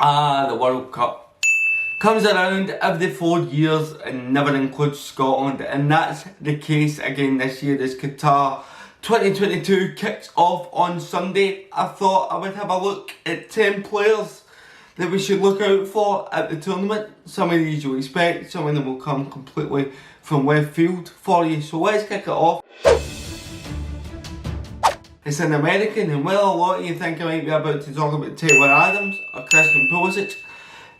The World Cup comes around every 4 years and never includes Scotland, and that's the case again this year as Qatar 2022 kicks off on Sunday. I thought I would have a look at 10 players that we should look out for at the tournament. Some of these you'll expect, some of them will come completely from left field for you. So let's kick it off. It's an American, and while a lot of you think I might be about to talk about Taylor Adams or Christian Pulisic,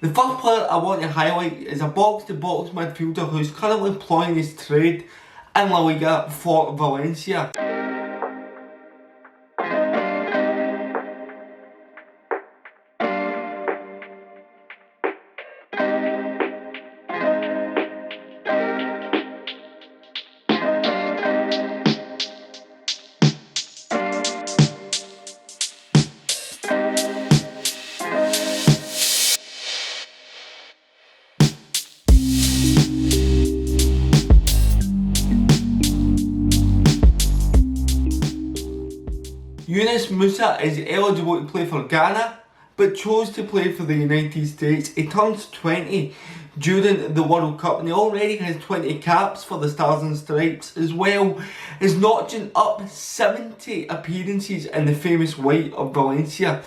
the first player I want to highlight is a box-to-box midfielder who's currently plying his trade in La Liga for Valencia. Yunus Musah is eligible to play for Ghana, but chose to play for the United States. He turns 20 during the World Cup, and he already has 20 caps for the Stars and Stripes, as well as notching up 70 appearances in the famous white of Valencia.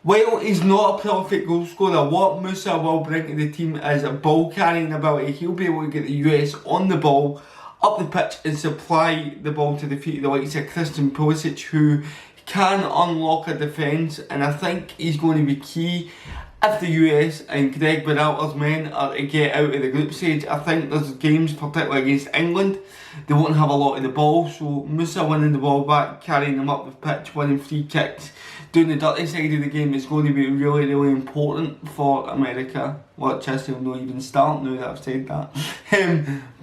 While he's not a prolific goal scorer, what Musah will bring to the team is a ball carrying ability. He'll be able to get the US on the ball, up the pitch, and supply the ball to the feet of the likes of Christian Pulisic, who can unlock a defence, and I think he's going to be key if the US and Greg Berhalter's men are to get out of the group stage. I think there's games, particularly against England, they won't have a lot of the ball, so Musah winning the ball back, carrying them up the pitch, winning free kicks, doing the dirty side of the game is going to be really, really important for America. Well, Chelsea will not even start now that I've said that.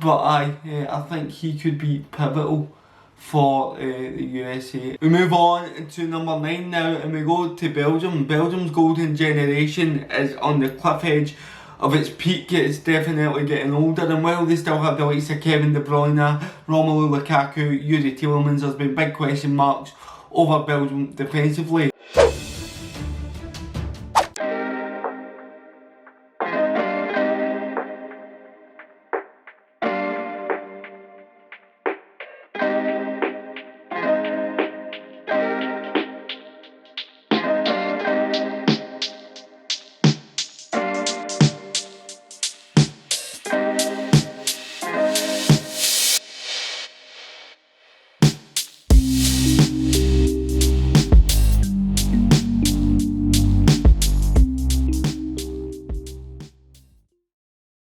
But I think he could be pivotal for the USA. We move on to number 9 now, and we go to Belgium. Belgium's golden generation is on the cliff edge of its peak. It's definitely getting older, and while they still have the likes of Kevin De Bruyne, Romelu Lukaku, Yuri Tielemans, there's been big question marks over Belgium defensively.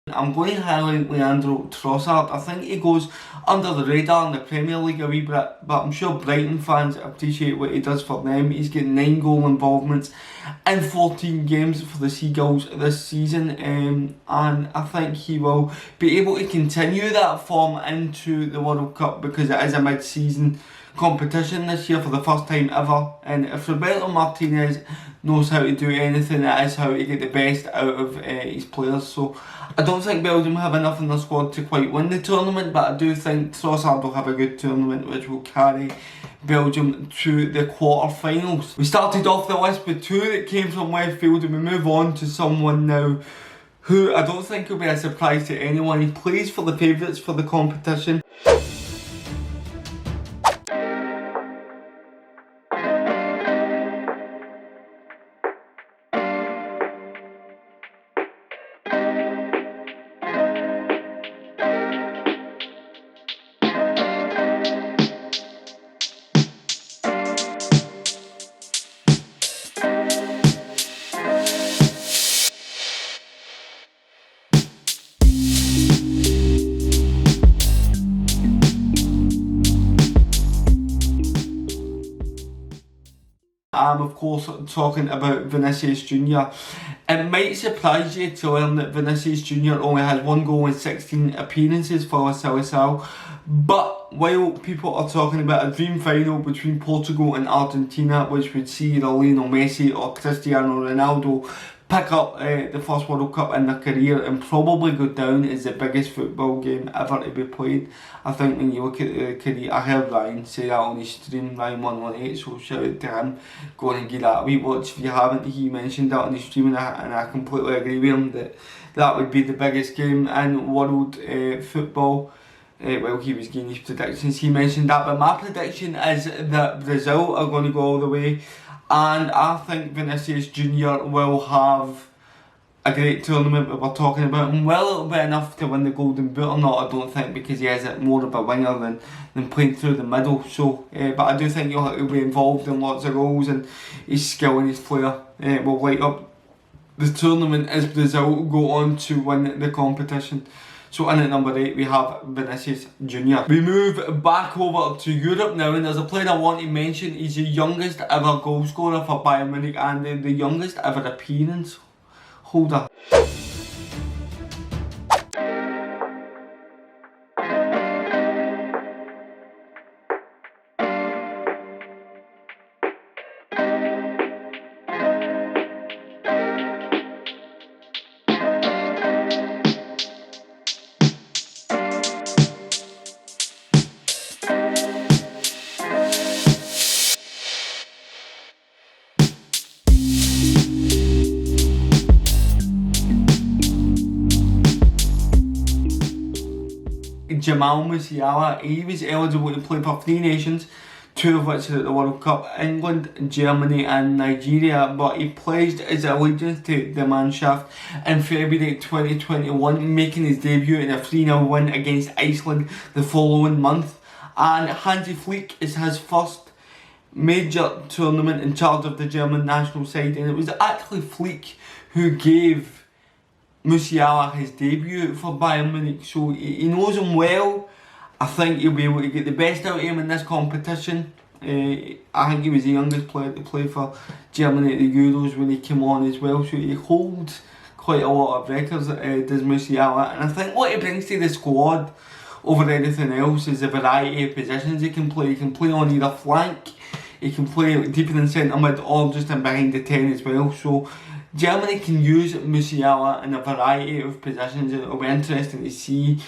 I'm going to highlight Leandro Trossard. I think he goes under the radar in the Premier League a wee bit, but I'm sure Brighton fans appreciate what he does for them. He's getting 9 goal involvements in 14 games for the Seagulls this season, and I think he will be able to continue that form into the World Cup, because it is a mid-season competition this year for the first time ever, and if Roberto Martinez knows how to do anything, it is how to get the best out of his players. So I don't think Belgium have enough in their squad to quite win the tournament, but I do think Trossard will have a good tournament which will carry Belgium to the quarter-finals. We started off the list with 2 that came from left field, and we move on to someone now who I don't think will be a surprise to anyone. He plays for the favourites for the competition. I'm of course talking about Vinicius Jr. It might surprise you to learn that Vinicius Jr. only has 1 goal in 16 appearances for La Seleção, but while people are talking about a dream final between Portugal and Argentina, which would see either Lionel Messi or Cristiano Ronaldo pick up the first World Cup in their career and probably go down as the biggest football game ever to be played. I think when you look at the career, I heard Ryan say that on his stream, Ryan118, so shout out to him. Go and give that a wee watch if you haven't. He mentioned that on his stream, and I completely agree with him that would be the biggest game in world football. Well, he was giving his predictions, he mentioned that, but my prediction is that Brazil are going to go all the way, and I think Vinicius Jr. will have a great tournament that we're talking about, and will it be enough to win the Golden Boot or not? I don't think, because he is more of a winger than playing through the middle. So, but I do think he'll be involved in lots of goals, and his skill and his flair will light up the tournament as Brazil go on to win the competition. So in at number 8 we have Vinicius Jr. We move back over to Europe now, and there's a player I want to mention. He's the youngest ever goal scorer for Bayern Munich and the youngest ever appearance holder. Jamal Musiala, he was eligible to play for 3 nations, 2 of which are at the World Cup, England, Germany and Nigeria, but he pledged his allegiance to the Mannschaft in February 2021, making his debut in a 3-0 win against Iceland the following month. And Hansi Flick is his first major tournament in charge of the German national side, and it was actually Flick who gave Musiala his debut for Bayern Munich, so he knows him well. I think he'll be able to get the best out of him in this competition. I think he was the youngest player to play for Germany at the Euros when he came on as well, so he holds quite a lot of records, does Musiala. And I think what he brings to the squad over anything else is the variety of positions he can play. He can play on either flank, he can play deeper in centre mid, or just in behind the 10 as well. So Germany can use Musiala in a variety of positions, and it'll be interesting to see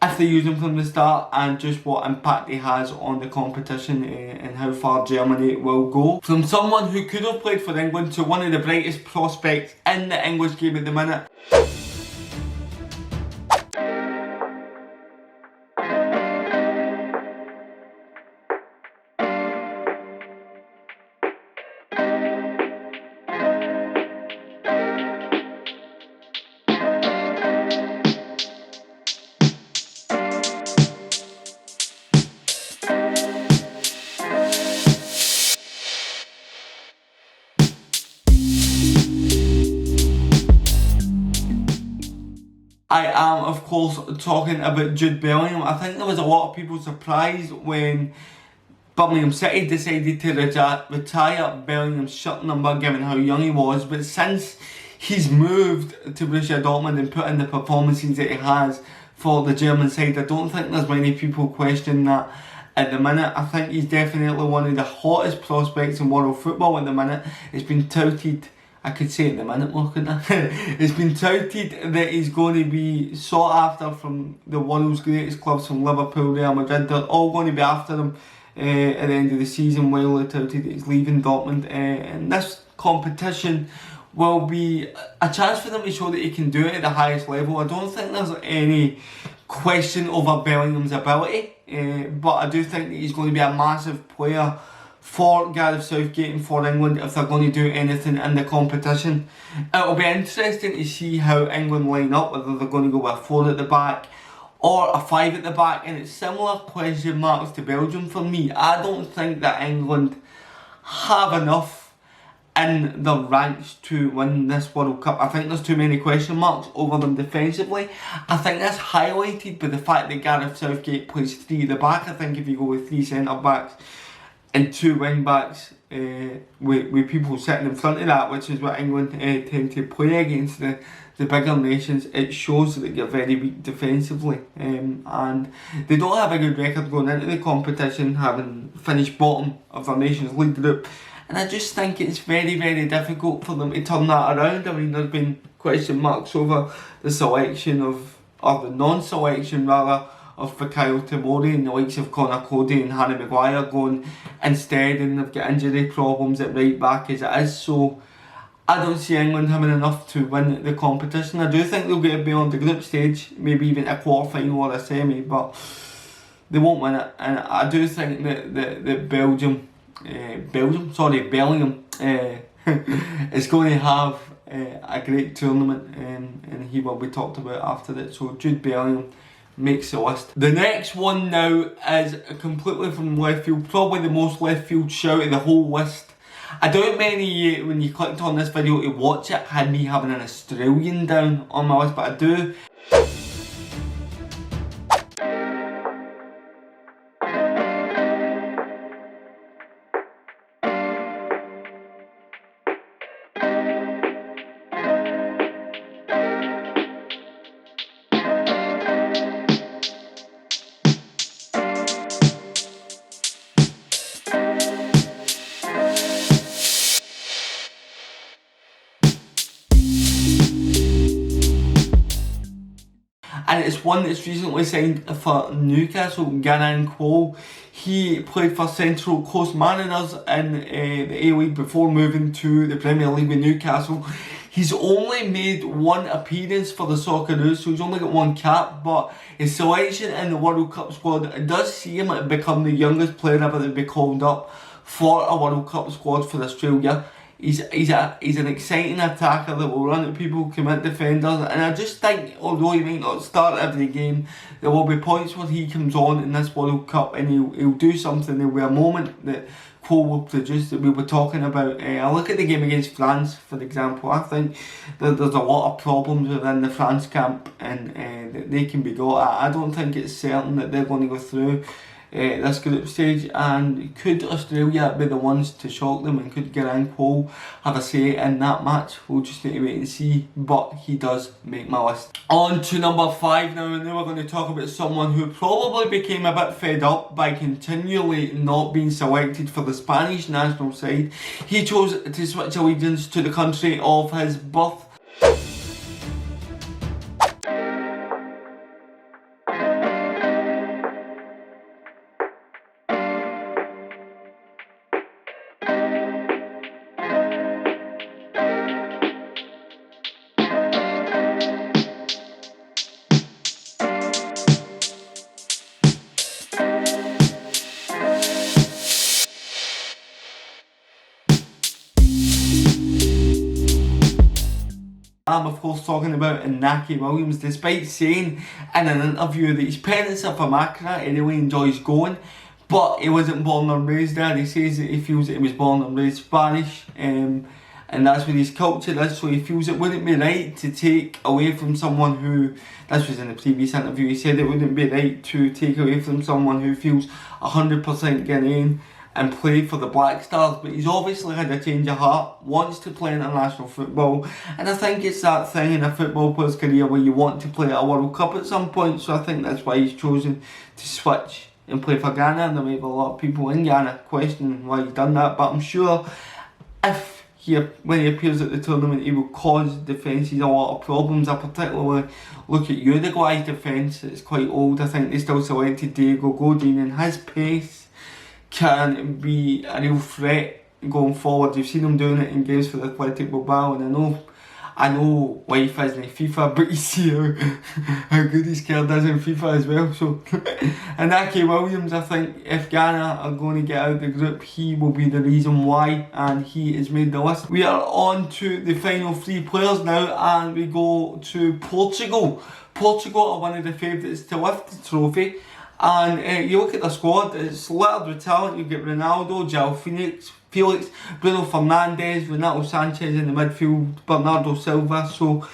if they use him from the start and just what impact he has on the competition and how far Germany will go. From someone who could have played for England to one of the brightest prospects in the English game at the minute. I am, of course, talking about Jude Bellingham. I think there was a lot of people surprised when Birmingham City decided to retire Bellingham's shirt number, given how young he was. But since he's moved to Borussia Dortmund and put in the performances that he has for the German side, I don't think there's many people question that at the minute. I think he's definitely one of the hottest prospects in world football at the minute. It's been touted, I could say at the minute more, couldn't I? It's been touted that he's going to be sought after from the world's greatest clubs, from Liverpool, Real Madrid. They're all going to be after him at the end of the season, while they touted that he's leaving Dortmund. And this competition will be a chance for them to show that he can do it at the highest level. I don't think there's any question over Bellingham's ability, but I do think that he's going to be a massive player for Gareth Southgate and for England if they're going to do anything in the competition. It'll be interesting to see how England line up, whether they're going to go with a 4 at the back or a 5 at the back, and it's similar question marks to Belgium for me. I don't think that England have enough in the ranks to win this World Cup. I think there's too many question marks over them defensively. I think that's highlighted by the fact that Gareth Southgate plays 3 at the back. I think if you go with 3 centre backs and 2 wing backs, with people sitting in front of that, which is what England tend to play against the bigger nations, it shows that you're very weak defensively, and they don't have a good record going into the competition, having finished bottom of their Nations League group And I just think it's very, very difficult for them to turn that around. I mean, there's been question marks over the selection of, or the non-selection rather, of Fikayo Tomori and the likes of Connor Cody and Harry Maguire going instead, and they've got injury problems at right back as it is. So I don't see England having enough to win the competition. I do think they'll get beyond the group stage, maybe even a quarter-final or a semi, but they won't win it. And I do think that Bellingham is going to have a great tournament, and he will be talked about after it. So Jude Bellingham makes the list. The next one now is completely from left field, probably the most left field shout of the whole list. I doubt many, when you clicked on this video to watch it, had me having an Australian down on my list, but I do. And it's one that's recently signed for Newcastle, Garang Kuol. He played for Central Coast Mariners in the A-League before moving to the Premier League with Newcastle. He's only made one appearance for the Socceroos, so he's only got one cap, but his selection in the World Cup squad does see him to become the youngest player ever to be called up for a World Cup squad for Australia. He's an exciting attacker that will run at people, commit defenders, and I just think, although he might not start every game, there will be points where he comes on in this World Cup and he'll do something. There'll be a moment that Kuol will produce that we were talking about. I look at the game against France, for example. I think that there's a lot of problems within the France camp, and that they can be got. I don't think it's certain that they're going to go through this group stage, and could Australia be the ones to shock them, and could Garang Kuol have a say in that match? We'll just need to wait and see, but he does make my list. On to number 5 now, and now we're going to talk about someone who probably became a bit fed up by continually not being selected for the Spanish national side. He chose to switch allegiance to the country of his birth. I'm of course talking about Inaki Williams, despite saying in an interview that his parents are from Accra and he really enjoys going, but he wasn't born and raised there. He says that he feels that he was born and raised Spanish, and that's what his culture is, so he feels it wouldn't be right to take away from someone who, this was in the previous interview, he said it wouldn't be right to take away from someone who feels 100% Ghanaian and play for the Black Stars, but he's obviously had a change of heart, wants to play international football, and I think it's that thing in a football player's career where you want to play at a World Cup at some point, so I think that's why he's chosen to switch and play for Ghana, and there may be a lot of people in Ghana questioning why he's done that, but I'm sure when he appears at the tournament he will cause defences a lot of problems. I particularly look at Uruguay's defence, it's quite old. I think they still selected Diego Godin, and his pace can be a real threat going forward. You've seen him doing it in games for the Athletic Bilbao, and I know life isn't FIFA, but you see how good his card is in FIFA as well. So Inaki Williams, I think if Ghana are going to get out of the group, he will be the reason why, and he has made the list. We are on to the final 3 players now, and we go to Portugal. Portugal are one of the favourites to lift the trophy. And you look at the squad, it's littered with talent. You get Ronaldo, João Felix, Bruno Fernandes, Renato Sanchez in the midfield, Bernardo Silva. So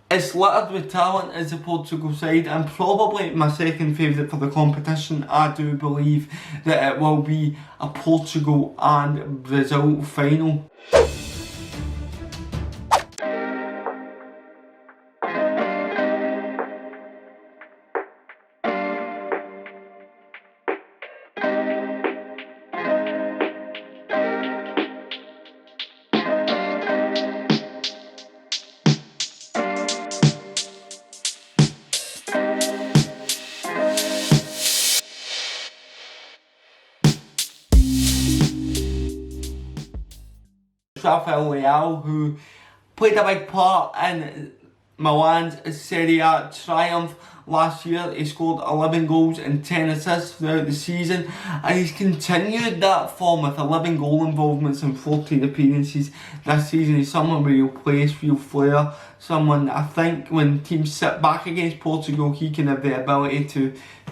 it's littered with talent as the Portugal side, and probably my second favourite for the competition. I do believe that it will be a Portugal and Brazil final. Rafael Leao, who played a big part in Milan's Serie A triumph last year. He scored 11 goals and 10 assists throughout the season, and he's continued that form with 11 goal involvements and 14 appearances this season. He's someone with real pace, real flair, someone I think when teams sit back against Portugal, he can have the ability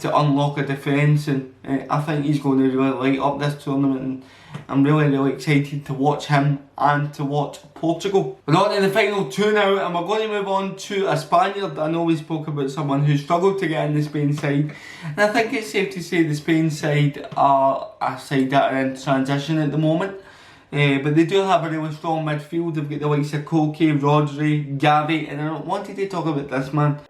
to unlock a defence, and I think he's going to really light up this tournament, and I'm really excited to watch him and to watch Portugal. We're on to the final two now, and we're going to move on to a Spaniard. I know we spoke about someone who struggled to get in the Spain side, and I think it's safe to say the Spain side are a side that are in transition at the moment. But they do have a really strong midfield. They've got the likes of Kuol, Rodri, Gavi, and I wanted to talk about this man.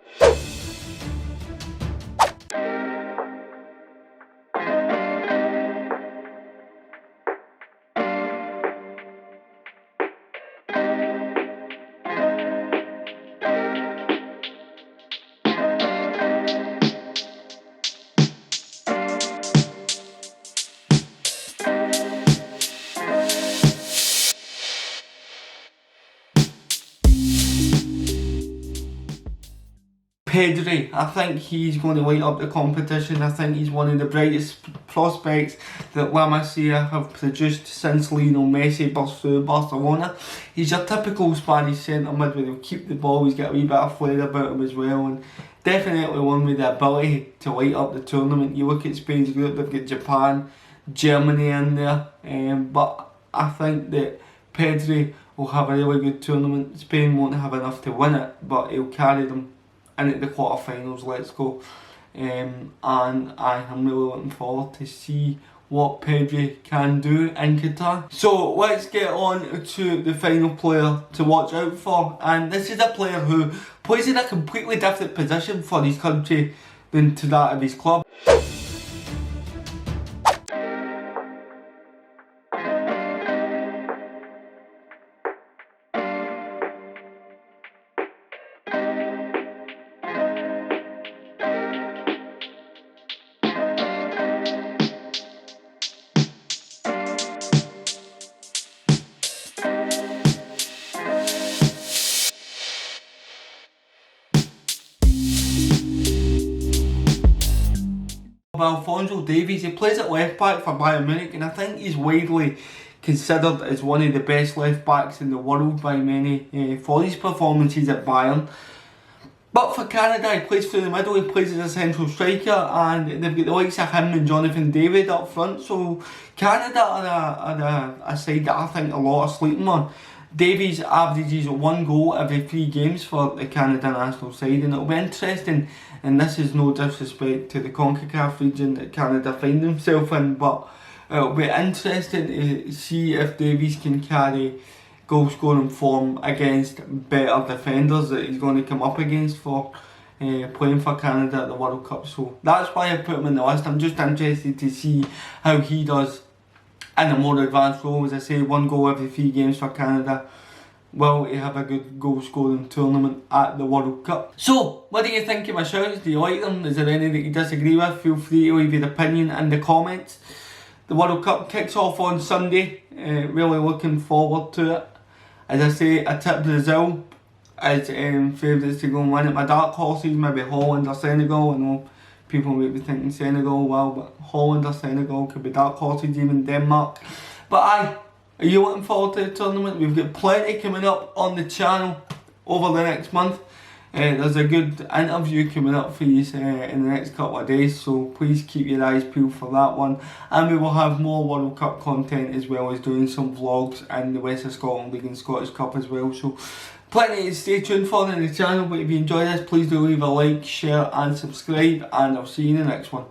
Pedri, I think he's going to light up the competition. I think he's one of the brightest prospects that La Masia have produced since Lionel Messi burst through Barcelona. He's your typical Spanish centre mid where he'll keep the ball, he's got a wee bit of flair about him as well, and definitely one with the ability to light up the tournament. You look at Spain's group, they've got Japan, Germany in there, but I think that Pedri will have a really good tournament. Spain won't have enough to win it, but he'll carry them in the quarterfinals. Let's go. And I am really looking forward to see what Pedri can do in Qatar. So let's get on to the final player to watch out for, and this is a player who plays in a completely different position for his country than to that of his club. Alphonso Davies, he plays at left back for Bayern Munich, and I think he's widely considered as one of the best left backs in the world by many for his performances at Bayern. But for Canada, he plays through the middle, he plays as a central striker, and they've got the likes of him and Jonathan David up front. So Canada are a side that I think a lot are sleeping on. Davies averages 1 goal every 3 games for the Canada national side, and it'll be interesting, and this is no disrespect to the CONCACAF region that Canada find themselves in, but it'll be interesting to see if Davies can carry goal scoring form against better defenders that he's going to come up against for playing for Canada at the World Cup. So that's why I put him in the list. I'm just interested to see how he does in a more advanced role. As I say, 1 goal every 3 games for Canada. Will he have a good goal scoring tournament at the World Cup? So, what do you think of my shouts? Do you like them? Is there any that you disagree with? Feel free to leave your opinion in the comments. The World Cup kicks off on Sunday. Really looking forward to it. As I say, I tip Brazil as favourites to go and win it. My dark horses, maybe Holland or Senegal. I know people might be thinking Senegal, well, but Holland or Senegal could be dark horses, even Denmark. But aye, are you looking forward to the tournament? We've got plenty coming up on the channel over the next month. There's a good interview coming up for you in the next couple of days, so please keep your eyes peeled for that one. And we will have more World Cup content, as well as doing some vlogs in the West of Scotland League and Scottish Cup as well. So plenty to stay tuned for in the channel, but if you enjoy this, please do leave a like, share and subscribe, and I'll see you in the next one.